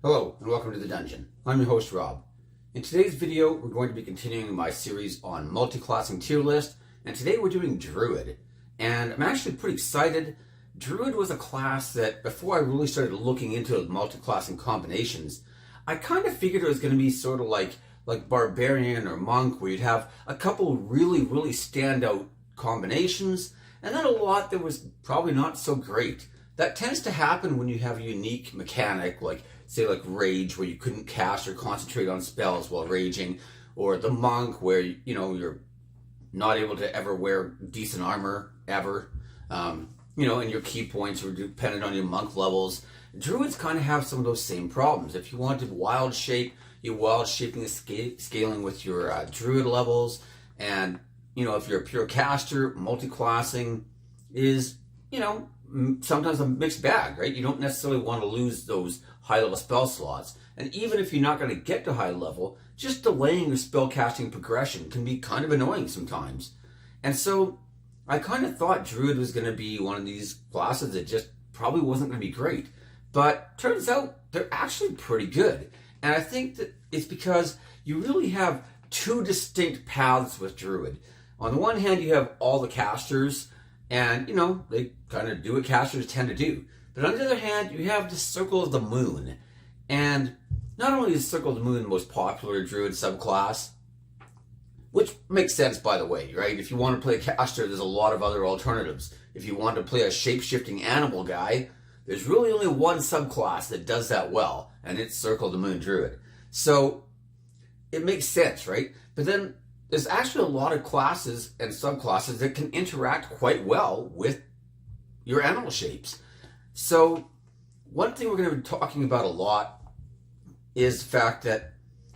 Hello and welcome to the dungeon. I'm your host Rob. In today's video we're going to be continuing my series on multi-classing tier list, and today we're doing Druid. And I'm actually pretty excited. Druid was a class that before I really started looking into multi-classing combinations, I kind of figured it was going to be sort of like Barbarian or Monk, where you'd have a couple really standout combinations and then a lot that was probably not so great. That tends to happen when you have a unique mechanic, like say like Rage, where you couldn't cast or concentrate on spells while raging, or the Monk, where you're not able to ever wear decent armor ever, and your key points were dependent on your Monk levels. Druids kind of have some of those same problems. If you wanted wild shape, you're wild shaping the scaling with your Druid levels, and if you're a pure caster, multi-classing is sometimes a mixed bag, right? You don't necessarily want to lose those high level spell slots. And even if you're not going to get to high level, just delaying your spell casting progression can be kind of annoying sometimes. And so I kind of thought Druid was going to be one of these classes that just probably wasn't going to be great. But turns out they're actually pretty good. And I think that it's because you really have two distinct paths with Druid. On the one hand, you have all the casters, and, they kind of do what casters tend to do. But on the other hand, you have the Circle of the Moon. And not only is Circle of the Moon the most popular Druid subclass, which makes sense, by the way, right? If you want to play a caster, there's a lot of other alternatives. If you want to play a shape-shifting animal guy, there's really only one subclass that does that well, and it's Circle of the Moon Druid. So it makes sense, right? But then there's actually a lot of classes and subclasses that can interact quite well with your animal shapes. So one thing we're going to be talking about a lot is the fact that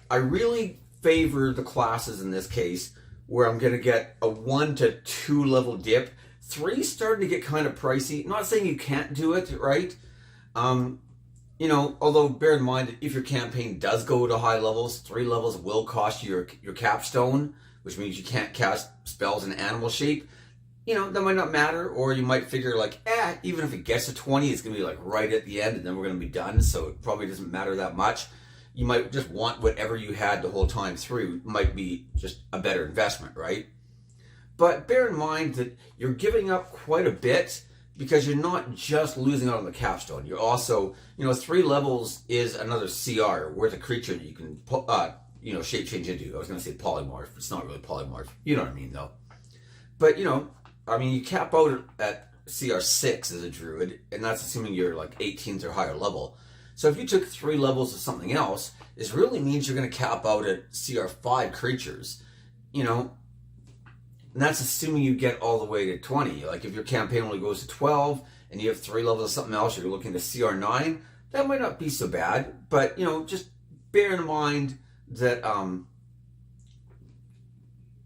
I really favor the classes in this case where I'm going to get a 1 to 2 level dip. 3 starting to get kind of pricey. I'm not saying you can't do it, right? Although bear in mind that if your campaign does go to high levels, 3 levels will cost you your capstone, which means you can't cast spells in animal shape. That might not matter, or you might figure even if it gets to 20, it's going to be like right at the end, and then we're going to be done, so it probably doesn't matter that much. You might just want whatever you had the whole time through, might be just a better investment, right? But bear in mind that you're giving up quite a bit, because you're not just losing out on the capstone. You're also, 3 levels is another CR worth a creature that you can, shape change into. I was going to say polymorph. It's not really polymorph. You know what I mean, though. But, you cap out at CR6 as a Druid, and that's assuming you're like 18th or higher level. So if you took 3 levels of something else, this really means you're going to cap out at CR5 creatures. And that's assuming you get all the way to 20. Like if your campaign only goes to 12 and you have 3 levels of something else, you're looking to CR9, that might not be so bad. But, just bear in mind that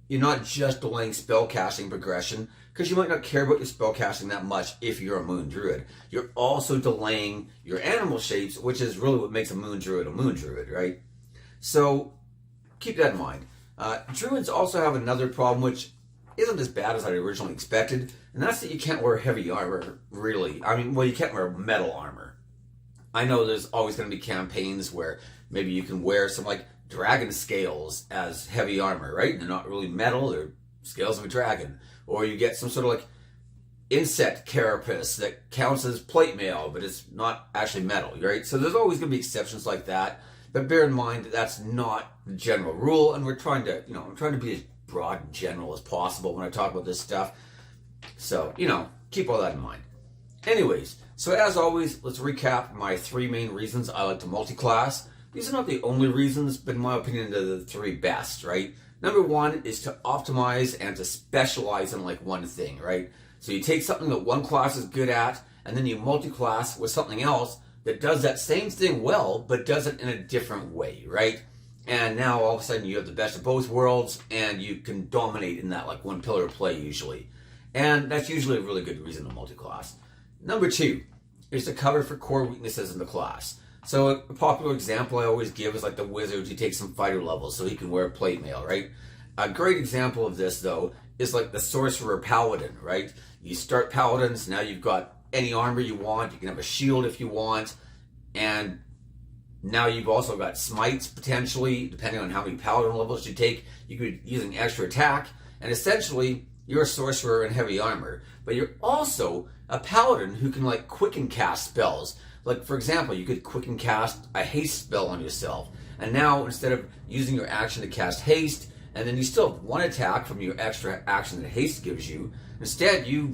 you're not just delaying spell casting progression, because you might not care about your spell casting that much if you're a Moon Druid. You're also delaying your animal shapes, which is really what makes a Moon Druid, right? So keep that in mind. Druids also have another problem, which isn't as bad as I originally expected, and that's that you can't wear heavy armor, really. You can't wear metal armor. I know there's always going to be campaigns where maybe you can wear some dragon scales as heavy armor, right? They're not really metal, they're scales of a dragon. Or you get some sort of insect carapace that counts as plate mail, but it's not actually metal, right? So there's always going to be exceptions like that, but bear in mind that that's not the general rule, and we're trying to, I'm trying to be as broad and general as possible when I talk about this stuff. So, keep all that in mind. Anyways, so as always, let's recap my 3 main reasons I like to multi-class. These are not the only reasons, but in my opinion, they're the 3 best, right? Number 1 is to optimize and to specialize in one thing, right? So you take something that one class is good at, and then you multi-class with something else that does that same thing well, but does it in a different way, right? And now all of a sudden you have the best of both worlds, and you can dominate in that one pillar play usually. And that's usually a really good reason to multi-class. Number 2 is to cover for core weaknesses in the class. So a popular example I always give is the wizard who takes some fighter levels so he can wear plate mail, right? A great example of this, though, is the sorcerer paladin, right? You start paladins, now you've got any armor you want, you can have a shield if you want, and Now you've also got smites potentially, depending on how many paladin levels you take. You could be using extra attack, and essentially you're a sorcerer in heavy armor, but you're also a paladin who can like quicken cast spells. Like for example, you could quicken cast a haste spell on yourself, and now instead of using your action to cast haste, and then you still have one attack from your extra action that haste gives you, instead you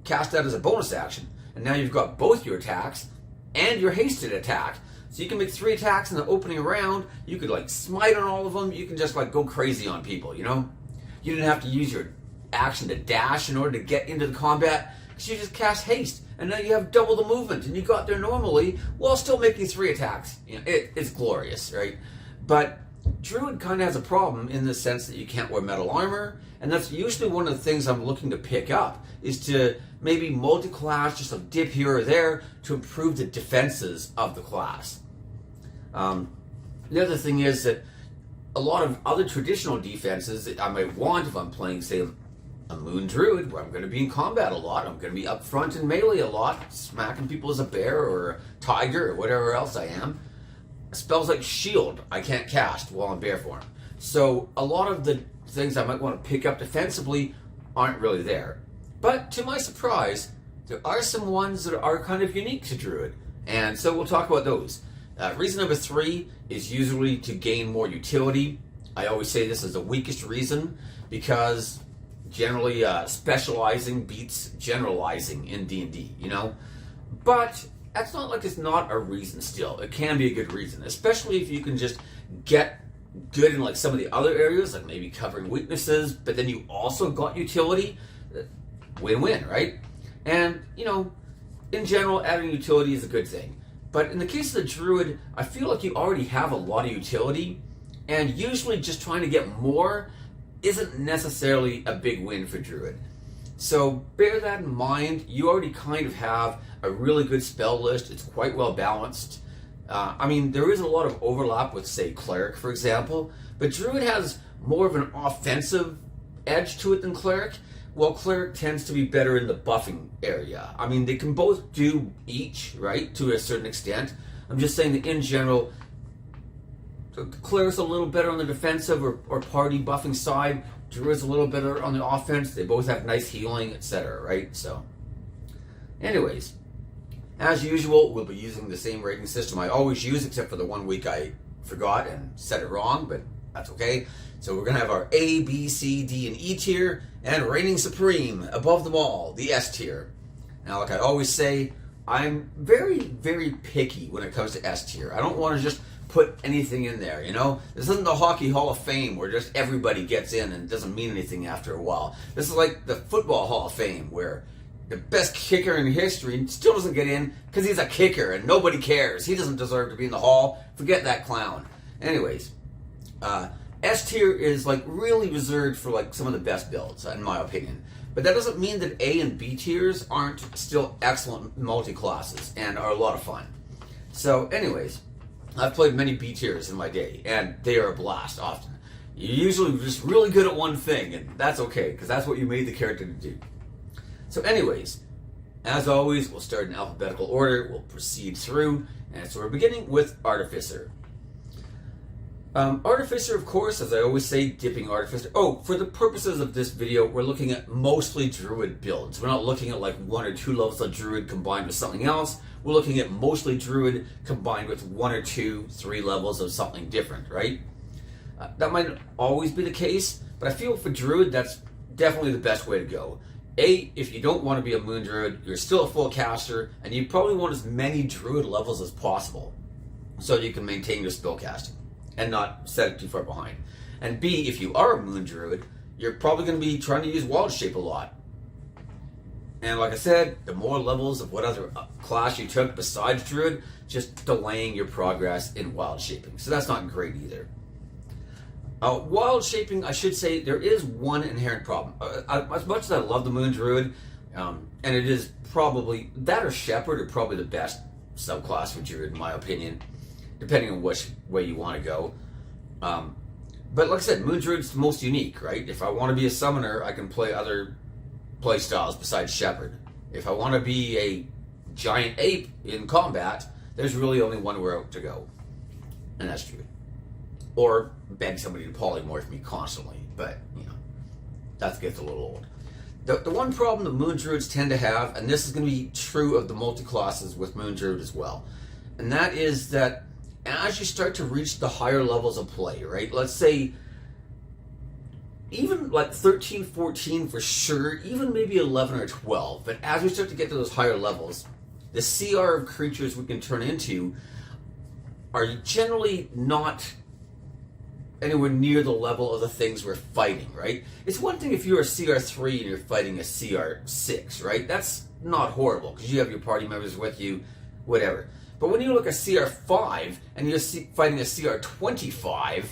cast that as a bonus action, and now you've got both your attacks and your hasted attack. So you can make 3 attacks in the opening round. You could like smite on all of them. You can just like go crazy on people, you know? You didn't have to use your action to dash in order to get into the combat, because you just cast haste, and now you have double the movement, and you got there normally while still making 3 attacks. You know, it's glorious, right? But Druid kind of has a problem in the sense that you can't wear metal armor, and that's usually one of the things I'm looking to pick up, is to maybe multi-class, just a dip here or there to improve the defenses of the class. The other thing is that a lot of other traditional defenses that I might want if I'm playing, say, a Moon Druid, where I'm going to be in combat a lot, I'm going to be up front in melee a lot, smacking people as a bear or a tiger or whatever else I am. Spells like Shield I can't cast while in bear form. So a lot of the things I might want to pick up defensively aren't really there. But to my surprise, there are some ones that are kind of unique to Druid, and so we'll talk about those. Reason number 3 is usually to gain more utility. I always say this is the weakest reason, because generally specializing beats generalizing in D&D, you know? But that's not like it's not a reason still. It can be a good reason, especially if you can just get good in like some of the other areas, like maybe covering weaknesses, but then you also got utility. Win-win, right? And, you know, in general, adding utility is a good thing. But in the case of the Druid, I feel like you already have a lot of utility, and usually just trying to get more isn't necessarily a big win for Druid. So bear that in mind. You already kind of have a really good spell list. It's quite well balanced. I mean, there is a lot of overlap with, say, Cleric, for example, but Druid has more of an offensive edge to it than Cleric, while Cleric tends to be better in the buffing area. I mean, they can both do each, right, to a certain extent. I'm just saying that in general, Cleric's a little better on the defensive or party buffing side. Druid's a little better on the offense. They both have nice healing, etc., right? So, anyways, as usual, we'll be using the same rating system I always use, except for the 1 week I forgot and said it wrong, but that's okay. So we're going to have our A, B, C, D, and E tier, and reigning supreme above them all, the S tier. Now, like I always say, I'm very, very picky when it comes to S tier. I don't want to just put anything in there, you know? This isn't the Hockey Hall of Fame where just everybody gets in and it doesn't mean anything after a while. This is like the Football Hall of Fame where the best kicker in history still doesn't get in because he's a kicker and nobody cares. He doesn't deserve to be in the hall. Forget that clown. Anyways, S tier is like really reserved for like some of the best builds, in my opinion. But that doesn't mean that A and B tiers aren't still excellent multi-classes and are a lot of fun. So anyways, I've played many B tiers in my day, and they are a blast often. You're usually just really good at one thing, and that's okay, because that's what you made the character to do. So anyways, as always, we'll start in alphabetical order, we'll proceed through, and so we're beginning with Artificer. Artificer, of course, as I always say, dipping Artificer. Oh, for the purposes of this video, we're looking at mostly Druid builds. We're not looking at like 1 or 2 levels of Druid combined with something else. We're looking at mostly Druid combined with 1 or 2, 3 levels of something different, right? That might not always be the case, but I feel for Druid, that's definitely the best way to go. A, if you don't want to be a Moon Druid, you're still a full caster, and you probably want as many Druid levels as possible so you can maintain your spell casting and not set it too far behind. And B, if you are a Moon Druid, you're probably going to be trying to use Wild Shape a lot. And like I said, the more levels of what other class you took besides Druid, just delaying your progress in Wild Shaping. So that's not great either. Wild Shaping, I should say, there is one inherent problem. As much as I love the Moon Druid, and it is probably, that or Shepherd are probably the best subclass for Druid in my opinion, depending on which way you want to go. But like I said, Moon Druid's the most unique, right? If I want to be a summoner, I can play other play styles besides Shepherd. If I want to be a giant ape in combat, there's really only one route to go. and that's Druid. Or beg somebody to polymorph me constantly, but, that gets a little old. The one problem the Moon Druids tend to have, and this is going to be true of the multi-classes with Moon Druid as well, and that is that as you start to reach the higher levels of play, right? Let's say even like 13, 14 for sure, even maybe 11 or 12, but as we start to get to those higher levels, the CR of creatures we can turn into are generally not anywhere near the level of the things we're fighting, right? It's one thing if you're a CR3 and you're fighting a CR6, right? That's not horrible because you have your party members with you, whatever. But when you look at CR5 and you're fighting a CR25,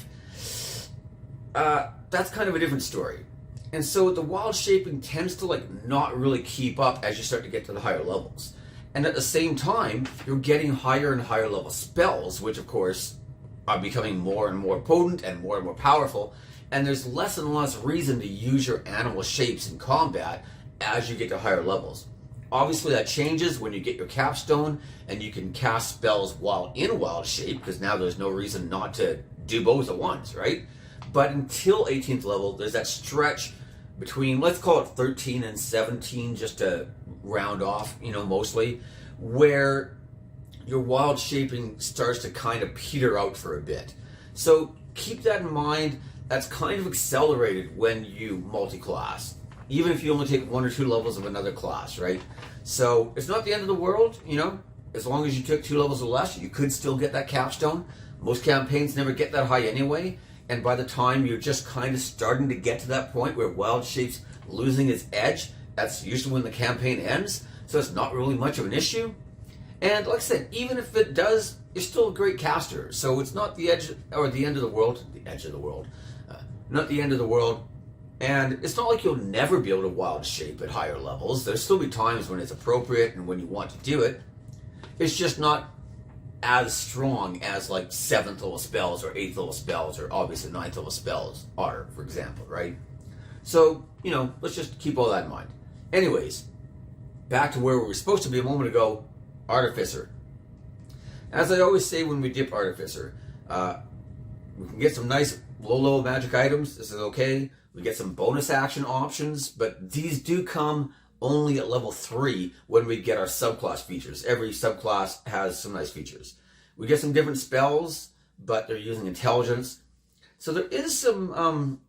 that's kind of a different story. And so the wild shaping tends to not really keep up as you start to get to the higher levels. And at the same time, you're getting higher and higher level spells, which of course are becoming more and more potent and more powerful, and there's less and less reason to use your animal shapes in combat as you get to higher levels. Obviously that changes when you get your capstone and you can cast spells while in wild shape, because now there's no reason not to do both at once, right? But until 18th level, there's that stretch between, let's call it 13 and 17, just to round off, mostly, where your wild shaping starts to kind of peter out for a bit. So keep that in mind. That's kind of accelerated when you multi-class, even if you only take 1 or 2 levels of another class, right? So it's not the end of the world, as long as you took 2 levels or less, you could still get that capstone. Most campaigns never get that high anyway, and by the time you're just kind of starting to get to that point where wild shape's losing its edge, that's usually when the campaign ends, so it's not really much of an issue. And like I said, even if it does, you're still a great caster. So it's not the edge or the end of the world. The edge of the world. Not the end of the world. And it's not like you'll never be able to wild shape at higher levels. There'll still be times when it's appropriate and when you want to do it. It's just not as strong as 7th level spells or 8th level spells or obviously 9th level spells are, for example, right? So, let's just keep all that in mind. Anyways, back to where we were supposed to be a moment ago. Artificer. As I always say when we dip Artificer, we can get some nice low magic items. This is okay. We get some bonus action options, but these do come only at level 3 when we get our subclass features. Every subclass has some nice features. We get some different spells, but they're using intelligence. So there is some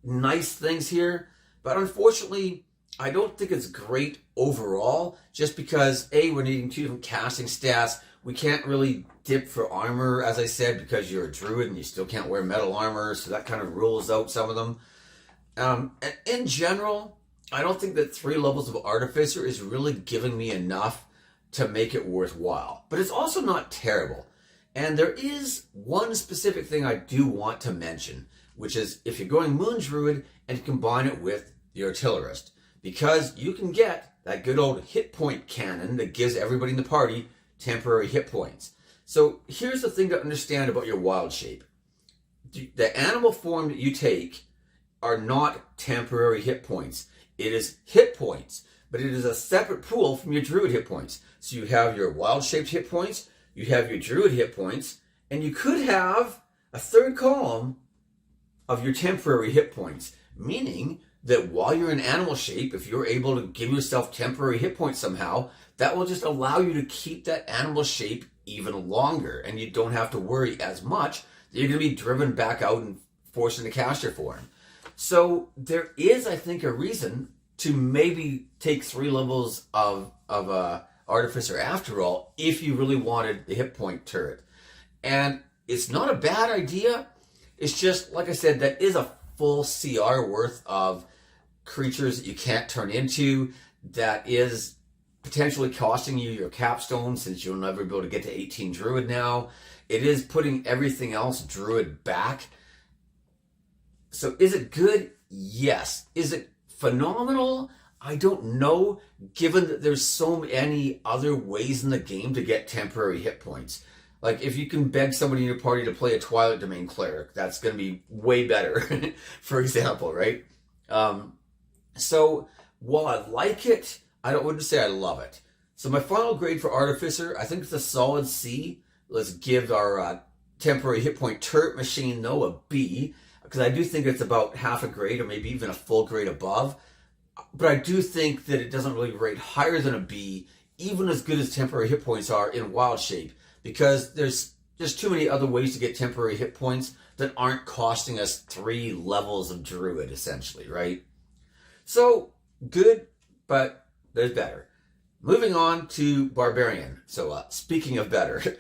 nice things here, but unfortunately, I don't think it's great overall, just because, A, we're needing 2 different casting stats. We can't really dip for armor, as I said, because you're a druid and you still can't wear metal armor, so that kind of rules out some of them. And in general, I don't think that 3 levels of Artificer is really giving me enough to make it worthwhile. But it's also not terrible. And there is one specific thing I do want to mention, which is if you're going Moon Druid and you combine it with the Artillerist, because you can get that good old hit point cannon that gives everybody in the party temporary hit points. So here's the thing to understand about your wild shape. The animal form that you take are not temporary hit points. It is hit points, but it is a separate pool from your druid hit points. So you have your wild shaped hit points, you have your druid hit points, and you could have a third column of your temporary hit points, meaning that while you're in animal shape, if you're able to give yourself temporary hit points somehow, that will just allow you to keep that animal shape even longer, and you don't have to worry as much that you're going to be driven back out and forced into caster form. So there is, I think, a reason to maybe take 3 levels of Artificer after all, if you really wanted the hit point turret. And it's not a bad idea. It's just, like I said, that is a full CR worth of creatures that you can't turn into. That is potentially costing you your capstone, since you'll never be able to get to 18 Druid now. It is putting everything else Druid back. So is it good? Yes. Is it phenomenal? I don't know, given that there's so many other ways in the game to get temporary hit points. Like, if you can beg somebody in your party to play a Twilight Domain Cleric, that's going to be way better, for example, right? So, while I like it, I wouldn't say I love it. So my final grade for Artificer, I think it's a solid C. Let's give our temporary hit point turret machine though, a B, because I do think it's about half a grade or maybe even a full grade above. But I do think that it doesn't really rate higher than a B, even as good as temporary hit points are in wild shape, because there's just too many other ways to get temporary hit points that aren't costing us 3 levels of Druid, essentially, right? So, good, but there's better. Moving on to Barbarian. So, speaking of better,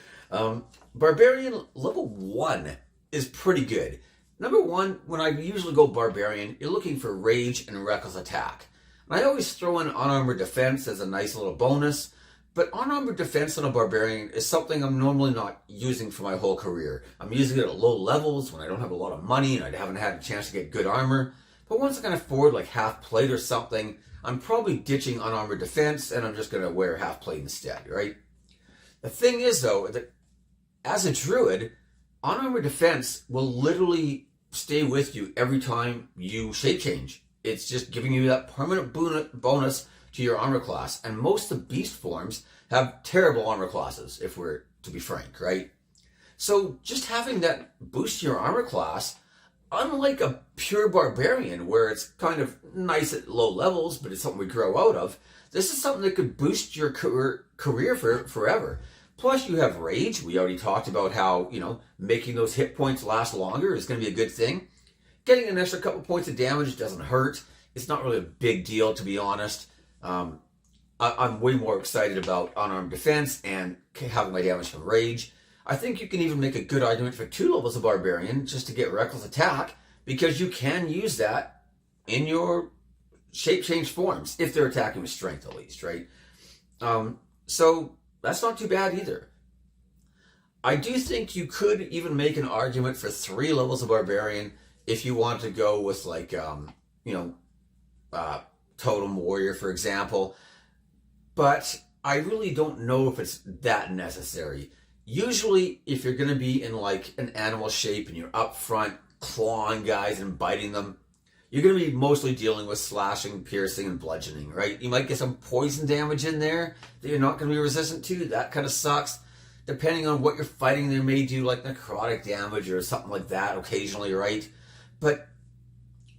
Barbarian level 1 is pretty good. Number 1, when I usually go Barbarian, you're looking for Rage and Reckless Attack. And I always throw in Unarmored Defense as a nice little bonus, but Unarmored Defense on a Barbarian is something I'm normally not using for my whole career. I'm using it at low levels when I don't have a lot of money and I haven't had a chance to get good armor. But once I can afford like half plate or something, I'm probably ditching Unarmored Defense and I'm just going to wear half plate instead, right? The thing is though, that as a Druid, Unarmored Defense will literally stay with you every time you shape change. It's just giving you that permanent bonus to your armor class. And most of the beast forms have terrible armor classes, if we're to be frank, right? So just having that boost to your armor class, unlike a pure barbarian where it's kind of nice at low levels, but it's something we grow out of, this is something that could boost your career for forever. Plus you have rage. We already talked about how, making those hit points last longer is going to be a good thing. Getting an extra couple points of damage doesn't hurt. It's not really a big deal, to be honest. I'm way more excited about Unarmed Defense and having my damage from Rage. I think you can even make a good argument for 2 levels of Barbarian just to get Reckless Attack, because you can use that in your shape change forms, if they're attacking with Strength at least, right? So that's not too bad either. I do think you could even make an argument for 3 levels of Barbarian if you want to go with like, Totem Warrior, for example. But I really don't know if it's that necessary. Usually, if you're going to be in like an animal shape and you're up front clawing guys and biting them, you're going to be mostly dealing with slashing, piercing, and bludgeoning, right? You might get some poison damage in there that you're not going to be resistant to. That kind of sucks. Depending on what you're fighting, they may do like necrotic damage or something like that occasionally, right? But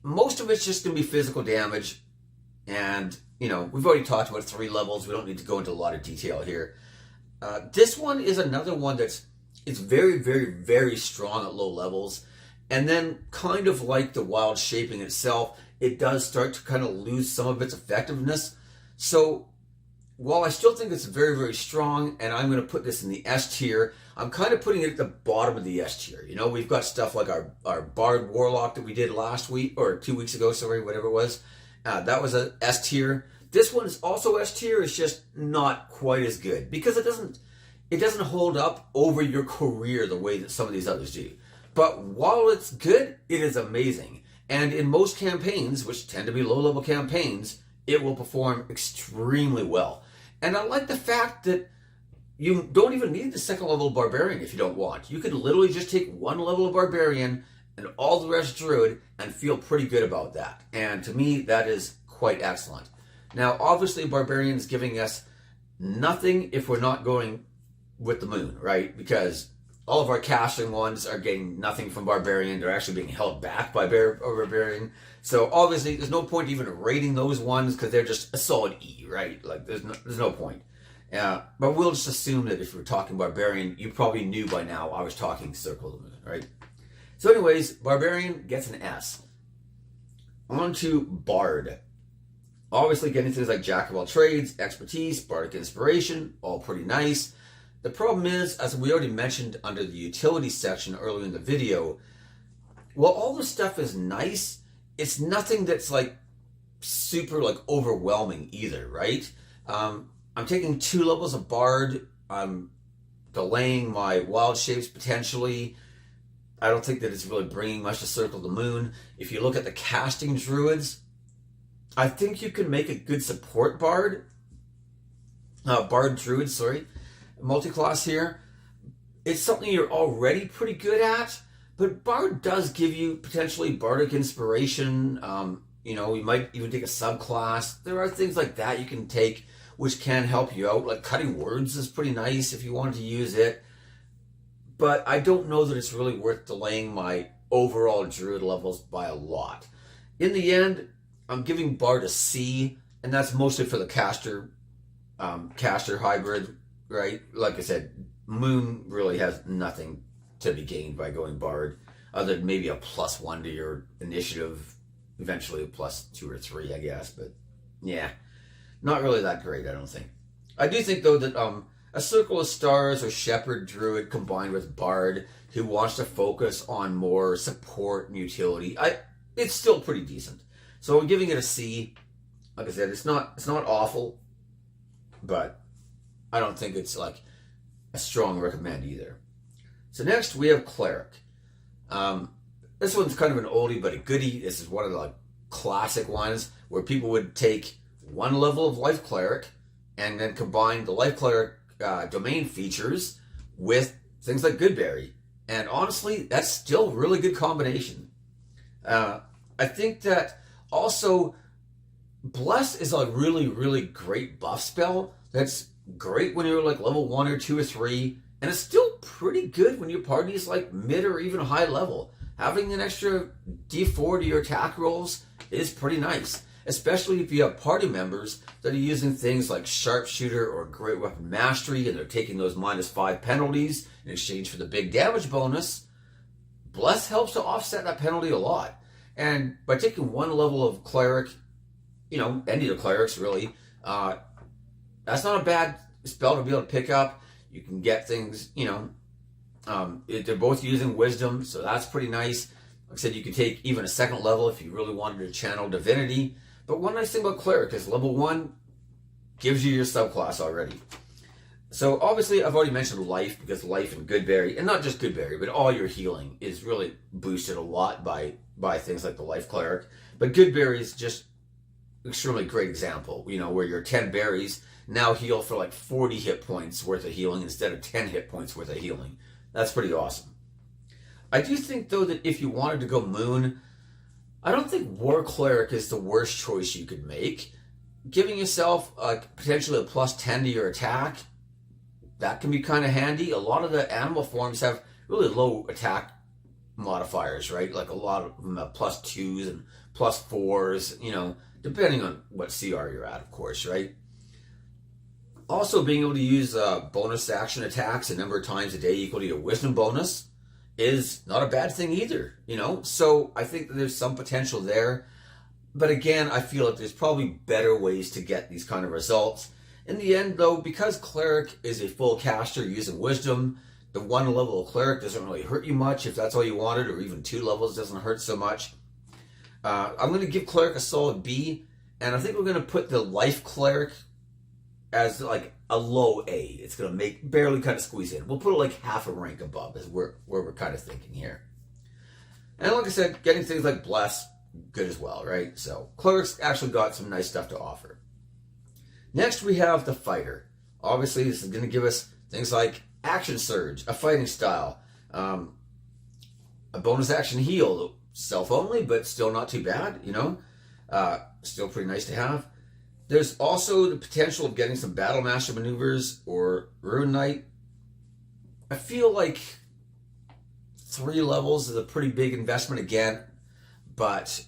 most of it's just going to be physical damage. And, we've already talked about 3 levels. We don't need to go into a lot of detail here. This one is another one it's very, very, very strong at low levels. And then kind of like the wild shaping itself, it does start to kind of lose some of its effectiveness. So while I still think it's very, very strong, and I'm going to put this in the S tier, I'm kind of putting it at the bottom of the S tier. We've got stuff like our Bard Warlock that we did last week, or 2 weeks ago, sorry, whatever it was. That was a S tier. This one is also S tier. It's just not quite as good because it doesn't hold up over your career the way that some of these others do. But while it's good, it is amazing. And in most campaigns, which tend to be low-level campaigns, it will perform extremely well. And I like the fact that you don't even need the 2nd level of Barbarian if you don't want. You could literally just take 1 level of Barbarian and all the rest Druid and feel pretty good about that. And to me, that is quite excellent. Now, obviously, Barbarian is giving us nothing if we're not going with the moon, right? Because all of our casting ones are getting nothing from Barbarian. They're actually being held back by Barbarian. So obviously, there's no point even rating those ones because they're just a solid E, right? Like, there's no point. But we'll just assume that if we're talking Barbarian, you probably knew by now I was talking Circle of the Moon, right? So anyways, Barbarian gets an S. On to Bard. Obviously getting things like Jack of all trades, expertise, bardic inspiration, all pretty nice. The problem is, as we already mentioned under the utility section earlier in the video, while all this stuff is nice, it's nothing that's like super like overwhelming either, right? I'm taking 2 levels of Bard. I'm delaying my wild shapes potentially. I don't think that it's really bringing much to Circle of the Moon. If you look at the casting Druids, I think you can make a good support Bard. Bard Druid, sorry. Multi-class here. It's something you're already pretty good at, but Bard does give you potentially bardic inspiration. You might even take a subclass. There are things like that you can take which can help you out. Like cutting words is pretty nice if you wanted to use it. but I don't know that it's really worth delaying my overall Druid levels by a lot. In the end, I'm giving Bard a C, and that's mostly for the caster hybrid, right? Like I said, Moon really has nothing to be gained by going Bard, other than maybe a +1 to your initiative, eventually a +2 or 3, I guess. But yeah, not really that great, I don't think. I do think, though, that a Circle of Stars or Shepherd Druid combined with Bard who wants to focus on more support and utility, it's still pretty decent. So I'm giving it a C. Like I said, it's not awful, but I don't think it's like a strong recommend either. So next we have Cleric. This one's kind of an oldie but a goodie. This is one of the like classic ones where people would take one level of Life Cleric and then combine the Life Cleric domain features with things like Goodberry. And honestly, that's still a really good combination. I think that also Bless is a really, really great buff spell. That's great when you're like level 1 or 2 or 3, and it's still pretty good when your party is like mid or even high level. Having an extra D4 to your attack rolls is pretty nice, especially if you have party members that are using things like Sharpshooter or Great Weapon Mastery, and they're taking those -5 penalties in exchange for the big damage bonus. Bless helps to offset that penalty a lot. And by taking one level of Cleric, any of the Clerics really, that's not a bad spell to be able to pick up. You can get things, they're both using Wisdom, so that's pretty nice. Like I said, you could take even a second level if you really wanted to channel Divinity. But one nice thing about Cleric is level 1 gives you your subclass already. So obviously I've already mentioned Life, because Life and Goodberry, and not just Goodberry, but all your healing is really boosted a lot by things like the Life Cleric. But Goodberry is just an extremely great example, where your 10 berries now heal for like 40 hit points worth of healing instead of 10 hit points worth of healing. That's pretty awesome. I do think, though, that if you wanted to go Moon, I don't think War Cleric is the worst choice you could make. Giving yourself potentially a +10 to your attack, that can be kind of handy. A lot of the animal forms have really low attack modifiers, right? Like a lot of them have +2s and +4s, depending on what CR you're at, of course, right? Also, being able to use bonus action attacks a number of times a day equal to your Wisdom bonus is not a bad thing either, So I think that there's some potential there. But again, I feel like there's probably better ways to get these kind of results. In the end, though, because Cleric is a full caster using Wisdom, the one level of Cleric doesn't really hurt you much if that's all you wanted, or even 2 levels doesn't hurt so much. I'm going to give Cleric a solid B, and I think we're going to put the Life Cleric as like a low A. It's going to barely kind of squeeze in. We'll put it like half a rank above is where we're kind of thinking here. And like I said, getting things like Bless, good as well, right? So Cleric's actually got some nice stuff to offer. Next, we have the Fighter. Obviously, this is going to give us things like Action Surge, a fighting style, a bonus action heal, self only, but still not too bad, still pretty nice to have. There's also the potential of getting some Battle Master maneuvers or Rune Knight. I feel like 3 levels is a pretty big investment again, but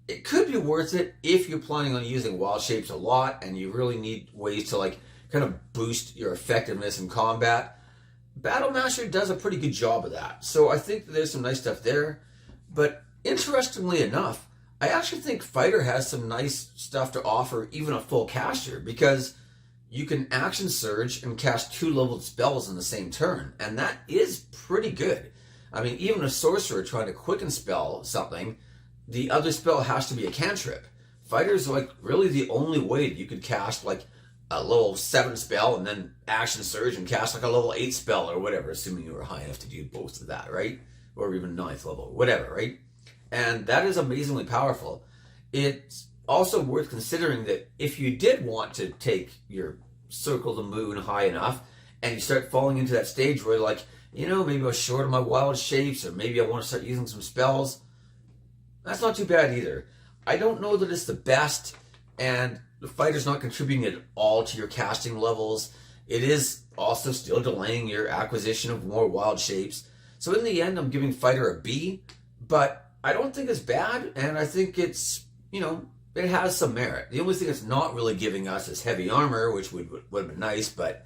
it could be worth it if you're planning on using wild shapes a lot and you really need ways to kind of boost your effectiveness in combat. Battle Master does a pretty good job of that. So I think that there's some nice stuff there. But interestingly enough, I actually think Fighter has some nice stuff to offer even a full caster, because you can Action Surge and cast 2 leveled spells in the same turn, and that is pretty good. I mean, even a sorcerer trying to quicken spell something, the other spell has to be a cantrip. Fighter's really the only way that you could cast a level 7 spell and then Action Surge and cast a level 8 spell or whatever, assuming you were high enough to do both of that, right? Or even 9th level, whatever, right? And that is amazingly powerful. It's also worth considering that if you did want to take your Circle the Moon high enough and you start falling into that stage where maybe I was short of my wild shapes, or maybe I want to start using some spells, that's not too bad either. I don't know that it's the best, and the Fighter's not contributing at all to your casting levels. it is also still delaying your acquisition of more wild shapes. So in the end, I'm giving Fighter a B, but I don't think it's bad, and I think it's, it has some merit. The only thing it's not really giving us is heavy armor, which would have been nice, but,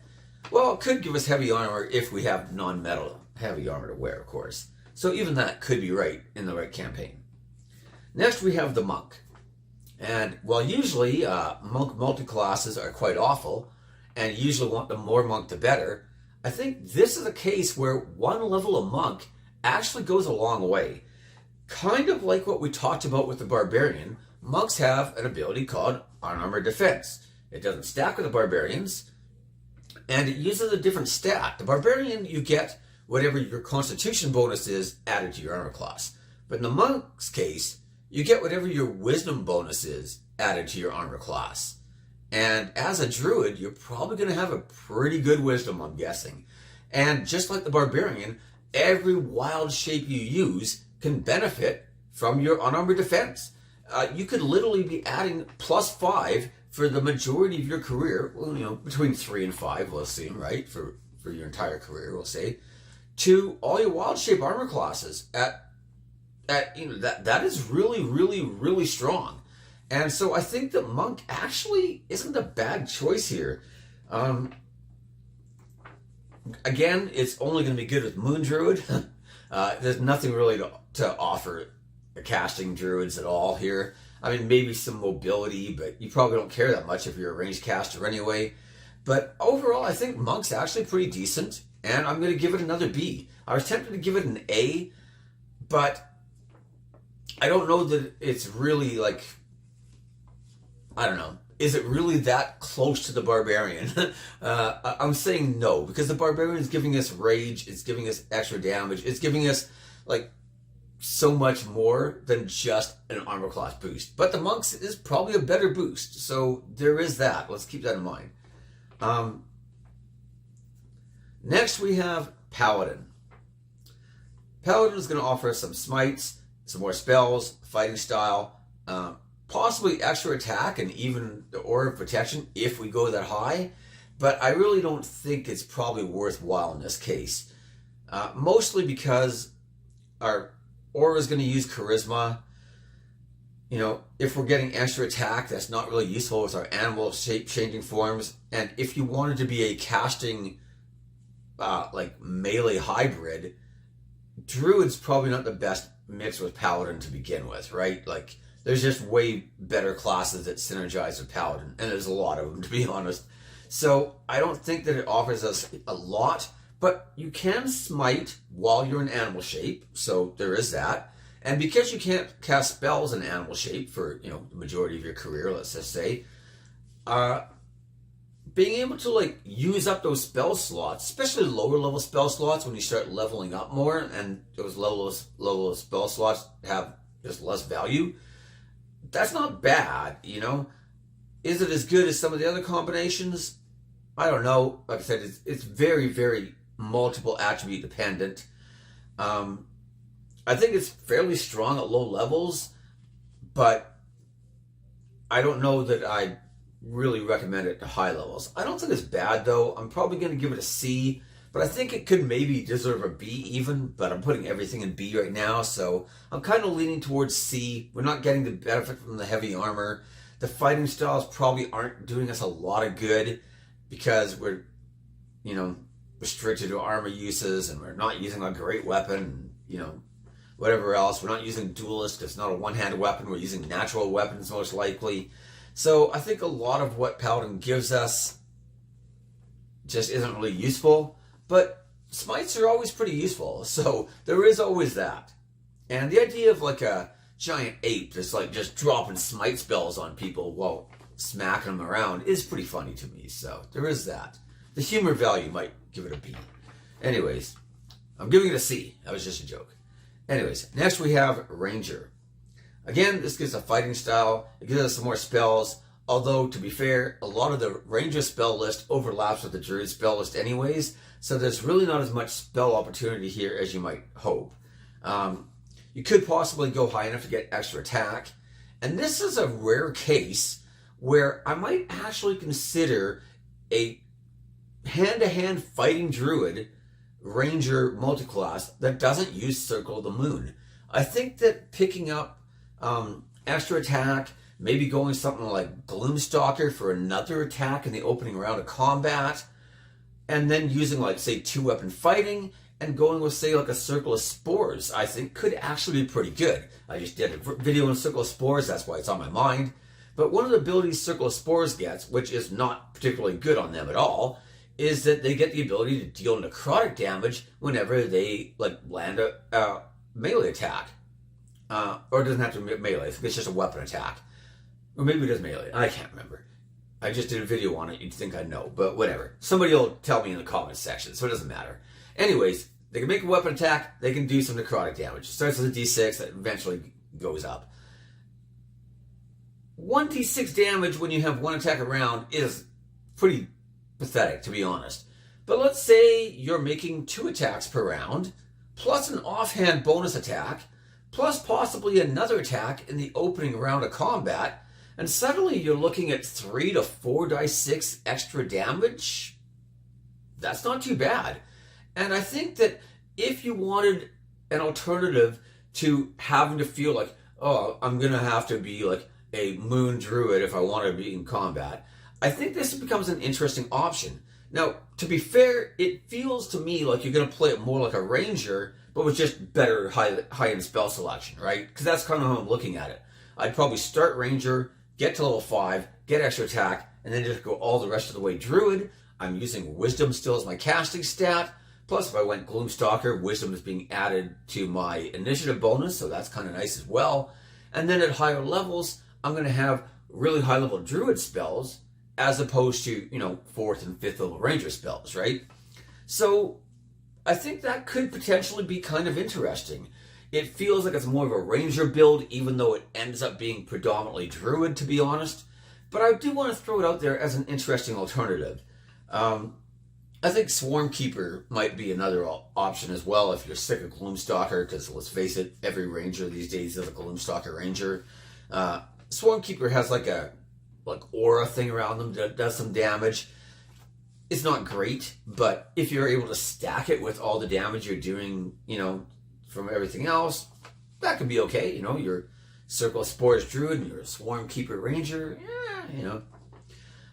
well, it could give us heavy armor if we have non-metal heavy armor to wear, of course. So even that could be right in the right campaign. Next, we have the Monk. And while usually Monk multi-classes are quite awful, and you usually want the more Monk the better, I think this is a case where one level of Monk actually goes a long way. Kind of like what we talked about with the Barbarian, Monks have an ability called Unarmored Defense. It doesn't stack with the Barbarians, and it uses a different stat. The Barbarian, you get whatever your Constitution bonus is added to your armor class. But in the Monk's case, you get whatever your Wisdom bonus is added to your armor class. And as a Druid, you're probably going to have a pretty good Wisdom, I'm guessing. And just like the Barbarian, every wild shape you use can benefit from your Unarmored Defense. You could literally be adding +5 for the majority of your career, well, between 3 and 5, we'll see, right? For your entire career, we'll say, to all your wild shape armor classes that is really, really, really strong. And so I think that Monk actually isn't a bad choice here. Again, it's only going to be good with Moon Druid. There's nothing really to offer the casting Druids at all here. I mean, maybe some mobility, but you probably don't care that much if you're a ranged caster anyway. But overall, I think Monk's actually pretty decent, and I'm going to give it another B. I was tempted to give it an A, but I don't know that it's really I don't know. Is it really that close to the Barbarian? I'm saying no, because the Barbarian is giving us rage, it's giving us extra damage, it's giving us so much more than just an armor class boost. But the Monk's is probably a better boost, so there is that. Let's keep that in mind. Next we have Paladin. Paladin is going to offer us some smites, some more spells, fighting style, possibly extra attack, and even the Aura of Protection if we go that high. But I really don't think it's probably worthwhile in this case. Mostly because our Aura is going to use Charisma. If we're getting extra attack, that's not really useful with our animal shape-changing forms. And if you wanted to be a casting, melee hybrid, Druid's probably not the best mix with Paladin to begin with, right? There's just way better classes that synergize with Paladin, and there's a lot of them, to be honest. So I don't think that it offers us a lot, but you can smite while you're in animal shape, so there is that. And because you can't cast spells in animal shape for, the majority of your career, let's just say, being able to use up those spell slots, especially lower level spell slots when you start leveling up more, and those low spell slots have just less value, that's not bad, Is it as good as some of the other combinations? I don't know. Like I said, it's very, very multiple attribute dependent. I think it's fairly strong at low levels, but I don't know that I really recommend it to high levels. I don't think it's bad though. I'm probably going to give it a C, but I think it could maybe deserve a B even, but I'm putting everything in B right now, so I'm kind of leaning towards C. We're not getting the benefit from the heavy armor. The fighting styles probably aren't doing us a lot of good because we're, restricted to armor uses, and we're not using a great weapon, whatever else. We're not using duelist. It's not a one-handed weapon. We're using natural weapons most likely. So I think a lot of what Paladin gives us just isn't really useful, but smites are always pretty useful, so there is always that. And the idea of a giant ape that's just dropping smite spells on people while smacking them around is pretty funny to me, so there is that. The humor value might give it a B. Anyways, I'm giving it a C. That was just a joke. Anyways, next we have Ranger. Again, this gives a fighting style. It gives us some more spells. Although, to be fair, a lot of the Ranger spell list overlaps with the Druid spell list anyways, so there's really not as much spell opportunity here as you might hope. You could possibly go high enough to get extra attack. And this is a rare case where I might actually consider hand-to-hand fighting Druid Ranger multiclass that doesn't use Circle of the Moon. I think that picking up extra attack, maybe going something like Gloomstalker for another attack in the opening round of combat, and then using like, say, 2-weapon fighting, and going with, say, like a Circle of Spores, I think could actually be pretty good. I just did a video on Circle of Spores, that's why it's on my mind. But one of the abilities Circle of Spores gets, which is not particularly good on them at all, is that they get the ability to deal necrotic damage whenever they like land a melee attack. Or it doesn't have to be melee, it's just a weapon attack. Or maybe it is melee, I can't remember. I just did a video on it, you'd think I know, but whatever. Somebody will tell me in the comments section, so it doesn't matter. Anyways, they can make a weapon attack, they can do some necrotic damage. It starts with a d6 that eventually goes up. 1d6 damage when you have one attack around is pretty pathetic, to be honest. But let's say you're making 2 attacks per round, plus an offhand bonus attack, plus possibly another attack in the opening round of combat, and suddenly you're looking at 3 to 4 dice 6 extra damage. That's not too bad. And I think that if you wanted an alternative to having to feel like, oh, I'm going to have to be like a Moon Druid if I want to be in combat, I think this becomes an interesting option. Now, to be fair, it feels to me like you're going to play it more like a Ranger, but with just better high-end spell selection, right? Because that's kind of how I'm looking at it. I'd probably start Ranger, get to level 5, get extra attack, and then just go all the rest of the way Druid. I'm using Wisdom still as my casting stat. Plus, if I went Gloomstalker, Wisdom is being added to my initiative bonus, so that's kind of nice as well. And then at higher levels, I'm going to have really high-level Druid spells, as opposed to, 4th and 5th level Ranger spells, right? So I think that could potentially be kind of interesting. It feels like it's more of a Ranger build, even though it ends up being predominantly Druid, to be honest. But I do want to throw it out there as an interesting alternative. I think Swarmkeeper might be another option as well if you're sick of Gloomstalker, because let's face it, every Ranger these days is a Gloomstalker Ranger. Swarmkeeper has like a aura thing around them that does some damage. It's not great, but if you're able to stack it with all the damage you're doing, from everything else, that could be okay. Your Circle of Spores Druid and your Swarmkeeper Ranger,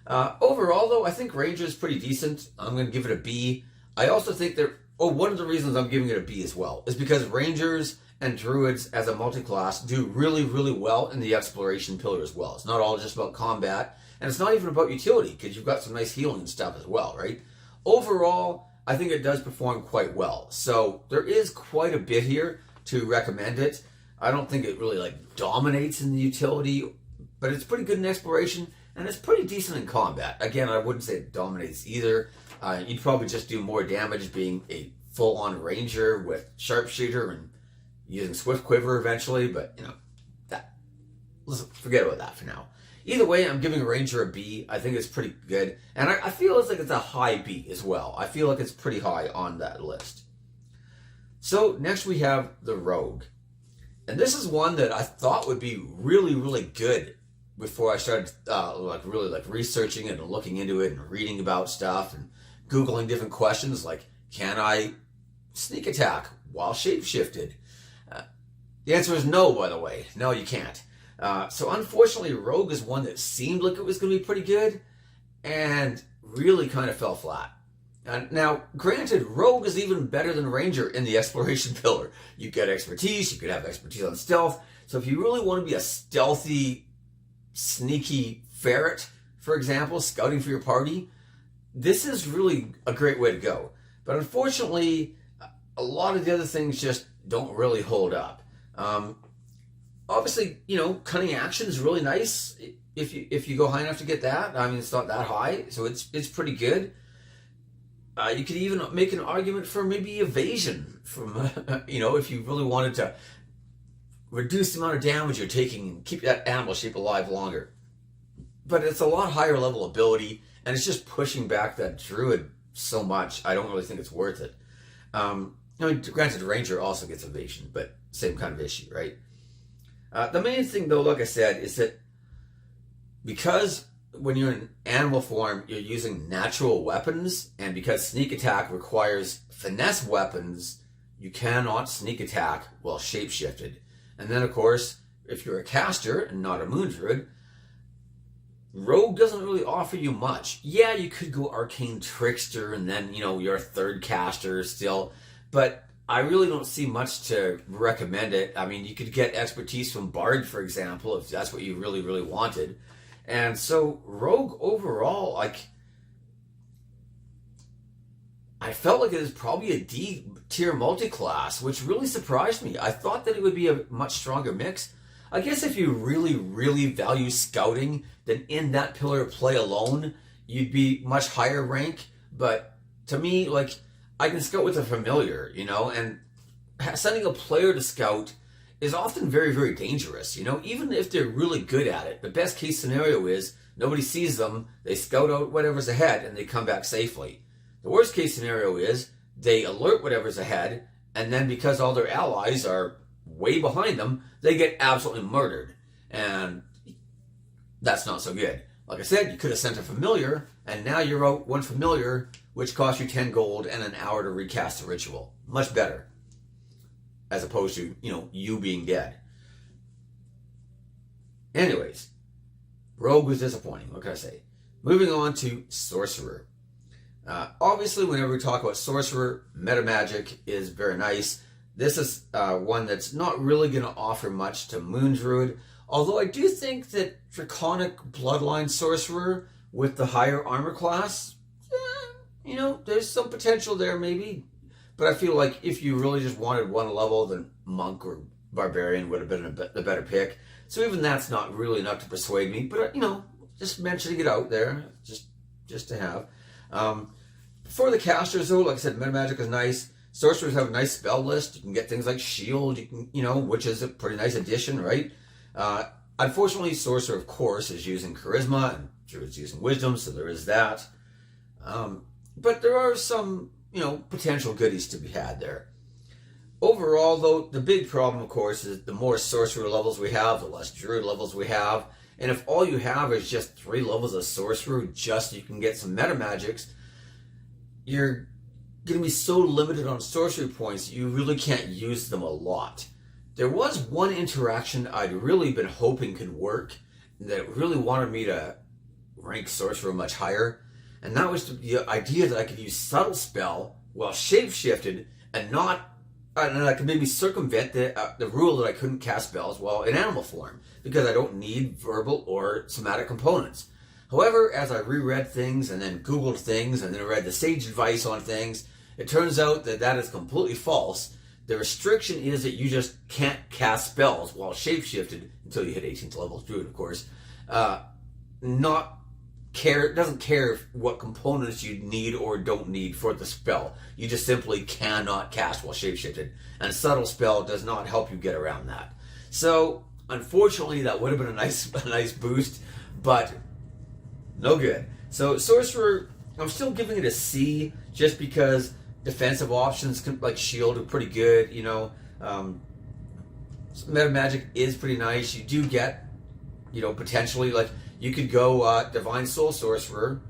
overall, though, I think Ranger is pretty decent. I'm going to give it a B. I also think one of the reasons I'm giving it a B as well is because Rangers and Druids as a multi-class do really, really well in the exploration pillar as well. It's not all just about combat, and it's not even about utility, because you've got some nice healing and stuff as well, right? Overall, I think it does perform quite well. So there is quite a bit here to recommend it. I don't think it really dominates in the utility, but it's pretty good in exploration, and it's pretty decent in combat. Again, I wouldn't say it dominates either. You'd probably just do more damage being a full-on Ranger with Sharpshooter and using Swift Quiver eventually, but let's forget about that for now. Either way, I'm giving Ranger a B. I think it's pretty good, and I feel it's a high B as well. I feel like it's pretty high on that list. So next we have the Rogue, and this is one that I thought would be really, really good before I started really researching it and looking into it and reading about stuff and Googling different questions like, can I sneak attack while shapeshifted? The answer is no, by the way. No, you can't. So unfortunately, Rogue is one that seemed like it was going to be pretty good and really kind of fell flat. Now, granted, Rogue is even better than Ranger in the exploration pillar. You get expertise, you could have expertise on stealth. So if you really want to be a stealthy, sneaky ferret, for example, scouting for your party, this is really a great way to go. But unfortunately, a lot of the other things just don't really hold up. Obviously, cunning action is really nice if you go high enough to get that. I mean, it's not that high, so it's pretty good. You could even make an argument for maybe evasion from, if you really wanted to reduce the amount of damage you're taking and keep that animal shape alive longer. But it's a lot higher level ability, and it's just pushing back that Druid so much. I don't really think it's worth it. Granted, Ranger also gets evasion, but same kind of issue, right? The main thing, though, like I said, is that because when you're in animal form, you're using natural weapons, and because sneak attack requires finesse weapons, you cannot sneak attack while shapeshifted. And then, of course, if you're a caster and not a moon druid, rogue doesn't really offer you much. Yeah, you could go arcane trickster, and then, you're a third caster still, but I really don't see much to recommend it. I mean, you could get expertise from bard, for example, if that's what you really, really wanted. And so rogue overall, like, I felt like it was probably a D tier multi-class, which really surprised me. I thought that it would be a much stronger mix. I guess if you really, really value scouting, then in that pillar of play alone, you'd be much higher rank. But to me, like, I can scout with a familiar, and sending a player to scout is often very, very dangerous, even if they're really good at it. The best case scenario is nobody sees them, they scout out whatever's ahead, and they come back safely. The worst case scenario is they alert whatever's ahead, and then because all their allies are way behind them, they get absolutely murdered. And that's not so good. Like I said, you could have sent a familiar, and now you're out one familiar, which costs you 10 gold and an hour to recast the ritual. Much better. As opposed to, you being dead. Anyways, rogue was disappointing. What can I say? Moving on to sorcerer. Obviously, whenever we talk about sorcerer, meta magic is very nice. This is one that's not really going to offer much to moon druid. Although I do think that draconic bloodline sorcerer with the higher armor class, there's some potential there maybe. But I feel like if you really just wanted one level, then monk or barbarian would have been the better pick. So even that's not really enough to persuade me. But, just mentioning it out there, just to have. For the casters, though, like I said, meta magic is nice. Sorcerers have a nice spell list. You can get things like shield, which is a pretty nice addition, right? Unfortunately, sorcerer, of course, is using charisma, and druid's using wisdom, so there is that. But there are some potential goodies to be had there. Overall, though, the big problem, of course, is the more sorcerer levels we have, the less druid levels we have. And if all you have is just 3 levels of sorcerer, just so you can get some meta magics, you're going to be so limited on sorcery points, you really can't use them a lot. There was one interaction I'd really been hoping could work, that really wanted me to rank sorcerer much higher. And that was the idea that I could use subtle spell while shapeshifted, and I could maybe circumvent the rule that I couldn't cast spells while in animal form, because I don't need verbal or somatic components. However, as I reread things and then Googled things and then read the sage advice on things, it turns out that is completely false. The restriction is that you just can't cast spells while shapeshifted until you hit 18th level druid, of course. Doesn't care what components you need or don't need for the spell. You just simply cannot cast while shapeshifted. And a subtle spell does not help you get around that. So, unfortunately, that would have been a nice boost, but no good. So, sorcerer, I'm still giving it a C, just because defensive options like shield are pretty good. Meta magic is pretty nice. You do get, potentially, like, you could go Divine Soul Sorcerer,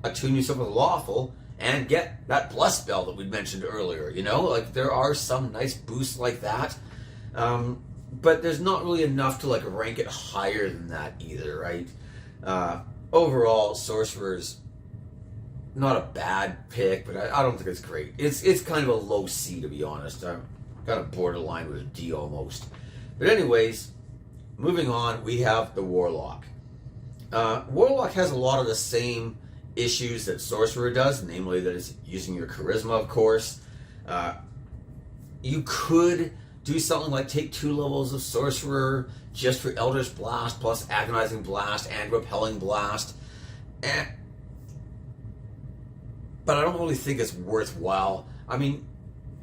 attune yourself with Lawful, and get that Bless spell that we mentioned earlier. Like, there are some nice boosts like that. But there's not really enough to, like, rank it higher than that either, right? Overall, Sorcerer's not a bad pick, but I don't think it's great. It's kind of a low C, to be honest. I'm kind of borderline with a D almost. But anyways, moving on, we have the Warlock. Warlock has a lot of the same issues that Sorcerer does, namely that it's using your charisma, of course. You could do something like take 2 levels of Sorcerer just for Eldritch Blast plus Agonizing Blast and Repelling Blast. But I don't really think it's worthwhile. I mean,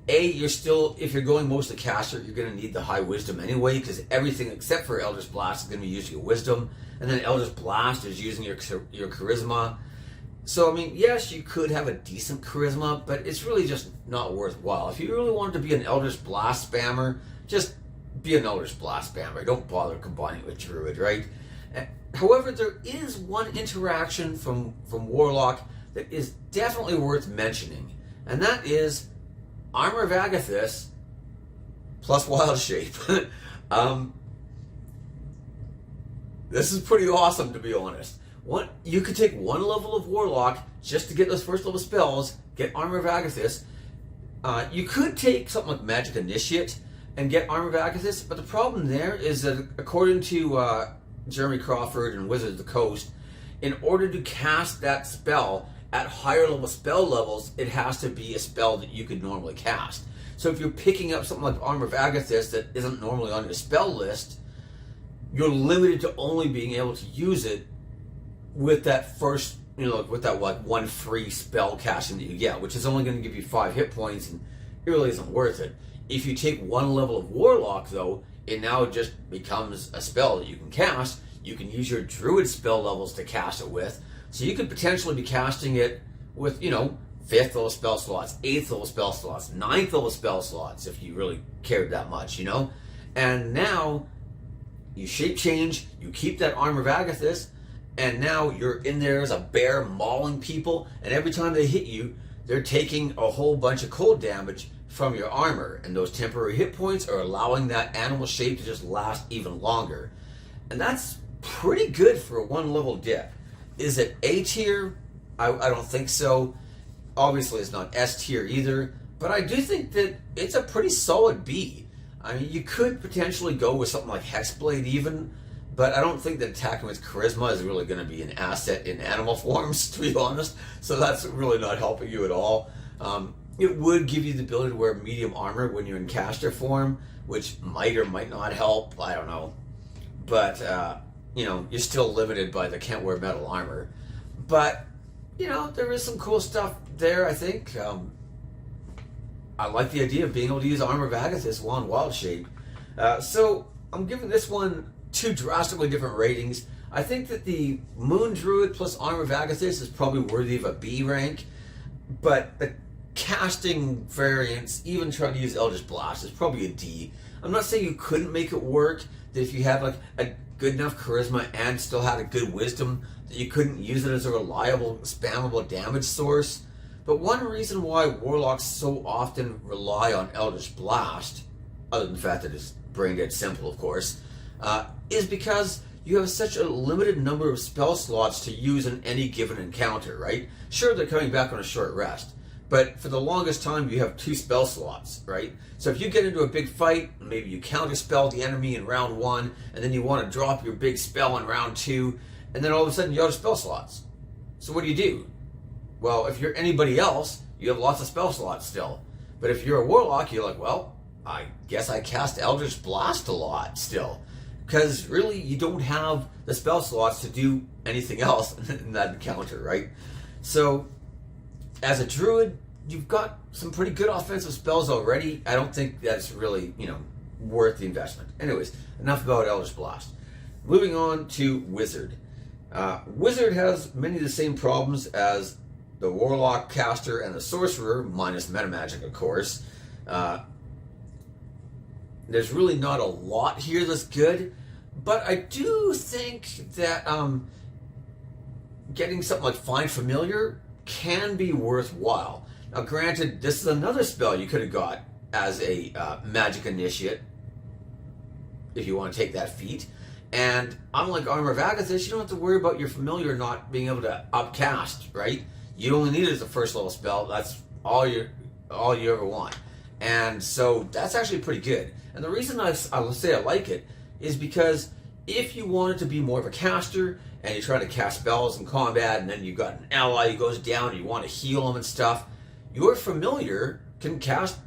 if you're going mostly caster, you're going to need the high wisdom anyway, because everything except for Eldritch Blast is going to be using your wisdom, and then Eldritch Blast is using your charisma. So, I mean, yes, you could have a decent charisma, but it's really just not worthwhile. If you really wanted to be an Eldritch Blast spammer, just be an Eldritch Blast spammer. Don't bother combining it with Druid, right? However, there is one interaction from Warlock that is definitely worth mentioning, and that is Armor of Agathis plus Wild Shape. This is pretty awesome, to be honest. You could take one level of Warlock just to get those first level spells, get Armor of Agathis. You could take something like Magic Initiate and get Armor of Agathis, but the problem there is that according to Jeremy Crawford and Wizards of the Coast, in order to cast that spell at higher level spell levels, it has to be a spell that you could normally cast. So if you're picking up something like Armor of Agathis that isn't normally on your spell list, you're limited to only being able to use it with that first, with that one free spell casting that you get, which is only going to give you 5 hit points, and it really isn't worth it. If you take one level of Warlock, though, it now just becomes a spell that you can cast. You can use your Druid spell levels to cast it with, so you could potentially be casting it with, 5th level spell slots, 8th level spell slots, 9th level spell slots, if you really cared that much, And now you shape change, you keep that Armor of Agathis, and now you're in there as a bear mauling people, and every time they hit you, they're taking a whole bunch of cold damage from your armor, and those temporary hit points are allowing that animal shape to just last even longer. And that's pretty good for a 1 level dip. Is it A tier? I don't think so. Obviously it's not S tier either, but I do think that it's a pretty solid B. I mean, you could potentially go with something like Hexblade even, but I don't think that attacking with Charisma is really going to be an asset in animal forms, to be honest, so that's really not helping you at all. It would give you the ability to wear medium armor when you're in caster form, which might or might not help, I don't know. But, you're still limited by the can't wear metal armor. But, there is some cool stuff there, I think. I like the idea of being able to use Armor of Agathis while in Wild Shape. So, I'm giving this one 2 drastically different ratings. I think that the Moon Druid plus Armor of Agathis is probably worthy of a B rank, but the casting variants, even trying to use Eldritch Blast, is probably a D. I'm not saying you couldn't make it work, that if you had a good enough charisma and still had a good wisdom, that you couldn't use it as a reliable, spammable damage source. But one reason why Warlocks so often rely on Eldritch Blast, other than the fact that it's brain dead simple, of course, is because you have such a limited number of spell slots to use in any given encounter, right? Sure, they're coming back on a short rest, but for the longest time you have 2 spell slots, right? So if you get into a big fight, maybe you counterspell the enemy in round 1, and then you want to drop your big spell in round 2, and then all of a sudden you're out of spell slots. So what do? Well, if you're anybody else, you have lots of spell slots still. But if you're a Warlock, you're like, well, I guess I cast Eldritch Blast a lot still. Because really, you don't have the spell slots to do anything else in that encounter, right? So, as a Druid, you've got some pretty good offensive spells already. I don't think that's really, worth the investment. Anyways, enough about Eldritch Blast. Moving on to Wizard. Wizard has many of the same problems as the Warlock, Caster, and the Sorcerer, minus Metamagic, of course. There's really not a lot here that's good, but I do think that getting something like Find Familiar can be worthwhile. Now, granted, this is another spell you could have got as a Magic Initiate, if you want to take that feat. And unlike Armor of Agathis, you don't have to worry about your Familiar not being able to upcast, right? You only need it as a first level spell. That's all you ever want. And so that's actually pretty good. And the reason I say I like it is because if you wanted to be more of a caster and you're trying to cast spells in combat and then you've got an ally who goes down and you want to heal them and stuff, your Familiar can cast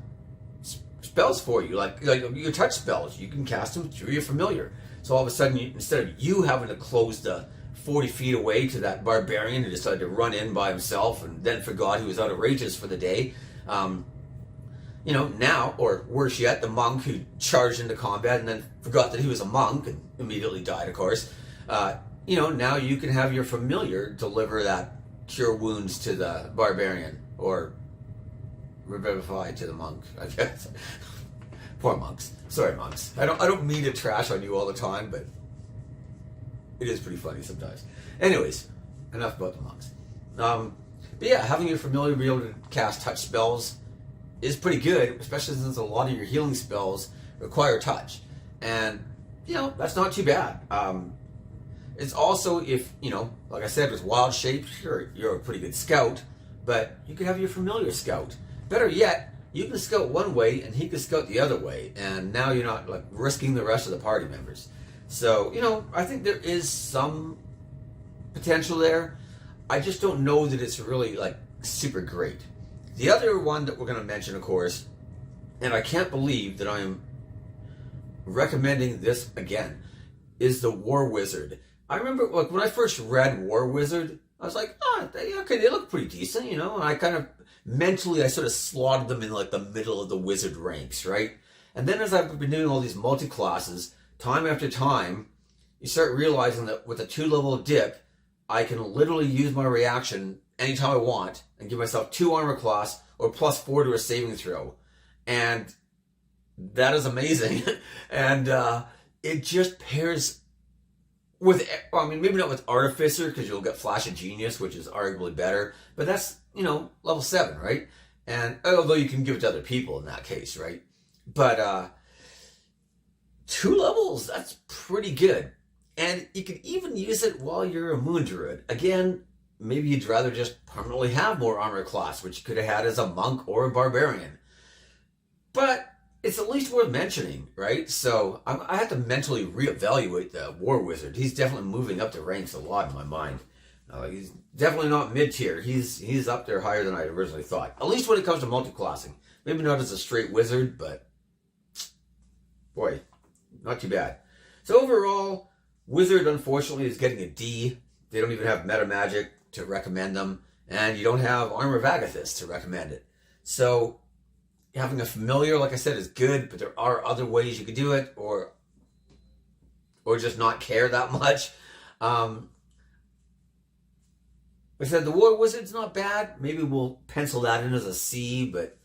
spells for you, like your touch spells. You can cast them through your Familiar. So all of a sudden, instead of you having to close the 40 feet away to that barbarian who decided to run in by himself and then forgot he was out of rages for the day, now, or worse yet, the monk who charged into combat and then forgot that he was a monk and immediately died, of course. Now you can have your Familiar deliver that cure wounds to the barbarian, or revivify to the monk, I guess. Poor monks. Sorry, monks. I don't mean to trash on you all the time, but It is pretty funny sometimes. Anyways, enough about the monks. But yeah, having your familiar be able to cast touch spells is pretty good, especially since a lot of your healing spells require touch. And, that's not too bad. It's also, if, like I said, with Wild Shape, sure, you're a pretty good scout, but you could have your familiar scout. Better yet, you can scout one way and he can scout the other way, and now you're not like risking the rest of the party members. So, I think there is some potential there. I just don't know that it's really like super great. The other one that we're going to mention, of course, and I can't believe that I am recommending this again, is the War Wizard. I remember like when I first read War Wizard, I was like, okay, they look pretty decent, and I kind of mentally, I sort of slotted them in like the middle of the wizard ranks, right? And then as I've been doing all these multi-classes, time after time, you start realizing that with a 2-level dip, I can literally use my reaction anytime I want and give myself 2 armor class or +4 to a saving throw. And that is amazing. And it just pairs with, maybe not with Artificer, because you'll get Flash of Genius, which is arguably better, but that's, level 7, right? And although you can give it to other people in that case, right? But 2 levels, that's pretty good. And you can even use it while you're a Moon Druid. Again, maybe you'd rather just permanently have more armor class, which you could have had as a monk or a barbarian. But it's at least worth mentioning, right? So I have to mentally reevaluate the War Wizard. He's definitely moving up the ranks a lot in my mind. He's definitely not mid-tier. He's up there higher than I originally thought. At least when it comes to multi-classing. Maybe not as a straight wizard, but boy, not too bad. So overall, Wizard, unfortunately, is getting a D. They don't even have meta magic to recommend them, and you don't have Armor of Agathis to recommend it. So having a familiar, like I said, is good, but there are other ways you could do it, or just not care that much. Like I said, the War Wizard's not bad. Maybe we'll pencil that in as a C, but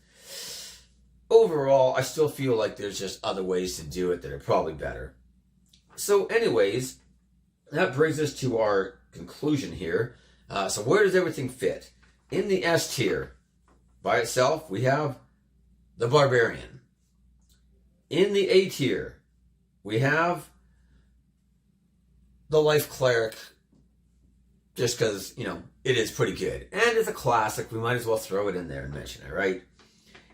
overall, I still feel like there's just other ways to do it that are probably better. So anyways, that brings us to our conclusion here. So where does everything fit? In the S tier, by itself, we have the Barbarian. In the A tier, we have the Life Cleric, just because, it is pretty good. And it's a classic, we might as well throw it in there and mention it, right?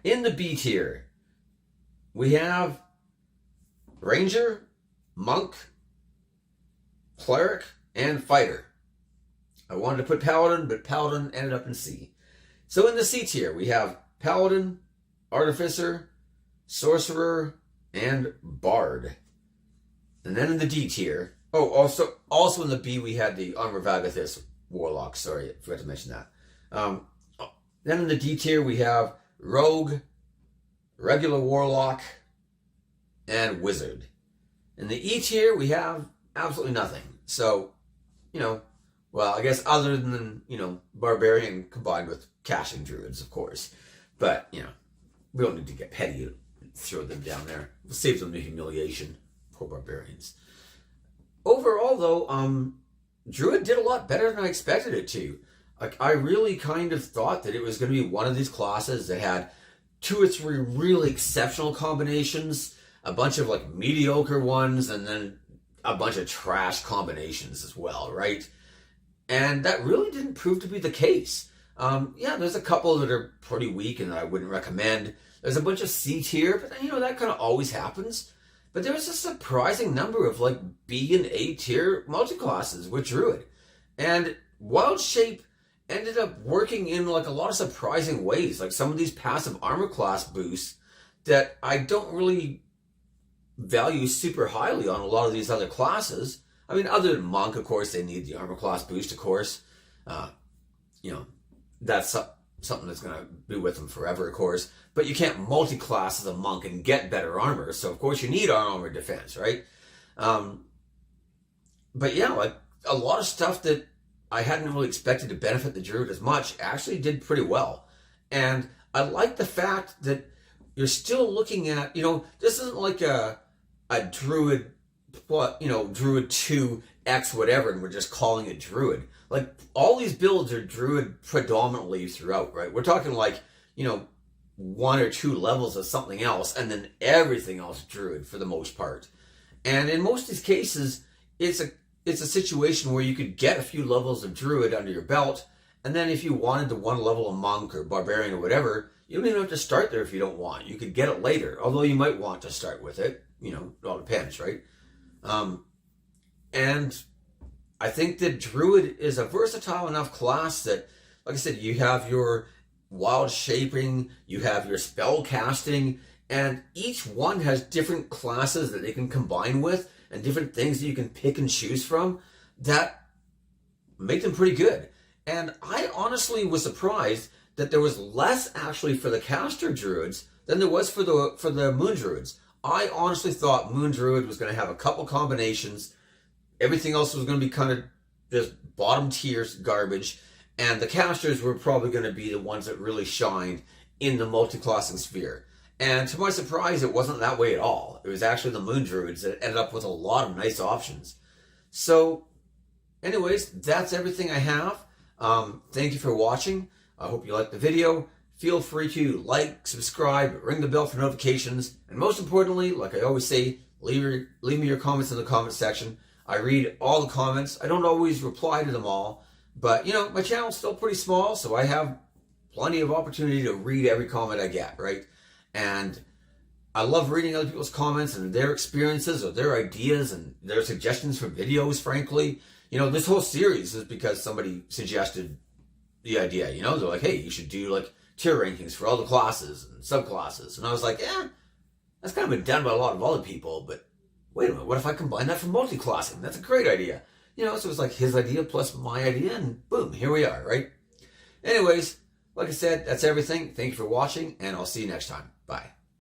In the B tier, we have Ranger, Monk, Cleric, and Fighter. I wanted to put Paladin, but Paladin ended up in C. So in the C tier, we have Paladin, Artificer, Sorcerer, and Bard. And then in the D tier, also in the B, we had the Armor of Agathis Warlock. Sorry, I forgot to mention that. Then in the D tier, we have Rogue, Regular Warlock, and Wizard. In the E tier, we have absolutely nothing. So, I guess other than, Barbarian combined with Caching Druids, of course. But, we don't need to get petty and throw them down there. We'll save them the humiliation. Poor Barbarians. Overall, though, Druid did a lot better than I expected it to. Like, I really kind of thought that it was going to be one of these classes that had 2 or 3 really exceptional combinations, a bunch of like mediocre ones, and then a bunch of trash combinations as well, right? And that really didn't prove to be the case. There's a couple that are pretty weak and that I wouldn't recommend. There's a bunch of C tier, but that kind of always happens. But there was a surprising number of like B and A tier multi-classes with Druid. And Wild Shape ended up working in like a lot of surprising ways. Like some of these passive armor class boosts that I don't really value super highly on a lot of these other classes. I mean, other than Monk, of course, they need the armor class boost, of course. That's something that's going to be with them forever, of course. But you can't multi-class as a monk and get better armor. So, of course, you need armor defense, right? But yeah, like a lot of stuff that I hadn't really expected to benefit the Druid as much actually did pretty well. And I like the fact that you're still looking at, this isn't like a Druid what, Druid 2 X whatever, and we're just calling it Druid. Like, all these builds are Druid predominantly throughout, right? We're talking like, one or two levels of something else, and then everything else Druid for the most part. And in most of these cases, it's a situation where you could get a few levels of Druid under your belt, and then if you wanted to one level a monk or barbarian or whatever, you don't even have to start there if you don't want. You could get it later, although you might want to start with it. It all depends, right? And I think that Druid is a versatile enough class that, like I said, you have your wild shaping, you have your spell casting, and each one has different classes that they can combine with and different things that you can pick and choose from that make them pretty good. And I honestly was surprised that there was less actually for the caster druids than there was for the moon druids. I honestly thought moon druid was going to have a couple combinations. Everything else was going to be kind of just bottom tiers garbage, and the casters were probably going to be the ones that really shined in the multi-classing sphere. And to my surprise, it wasn't that way at all. It was actually the moon druids that ended up with a lot of nice options. So anyways, that's everything I have. Thank you for watching. I hope you liked the video. Feel free to like, subscribe, ring the bell for notifications, and most importantly, like I always say, leave me your comments in the comment section. I read all the comments. I don't always reply to them all, but my channel's still pretty small, so I have plenty of opportunity to read every comment I get, right? And I love reading other people's comments and their experiences or their ideas and their suggestions for videos, frankly. This whole series is because somebody suggested the idea, they're like, hey, you should do like tier rankings for all the classes and subclasses. And I was like, that's kind of been done by a lot of other people, but wait a minute, what if I combine that for multi-classing? That's a great idea. So it was like his idea plus my idea, and boom, here we are, right? Anyways, like I said, that's everything. Thank you for watching, and I'll see you next time. Bye.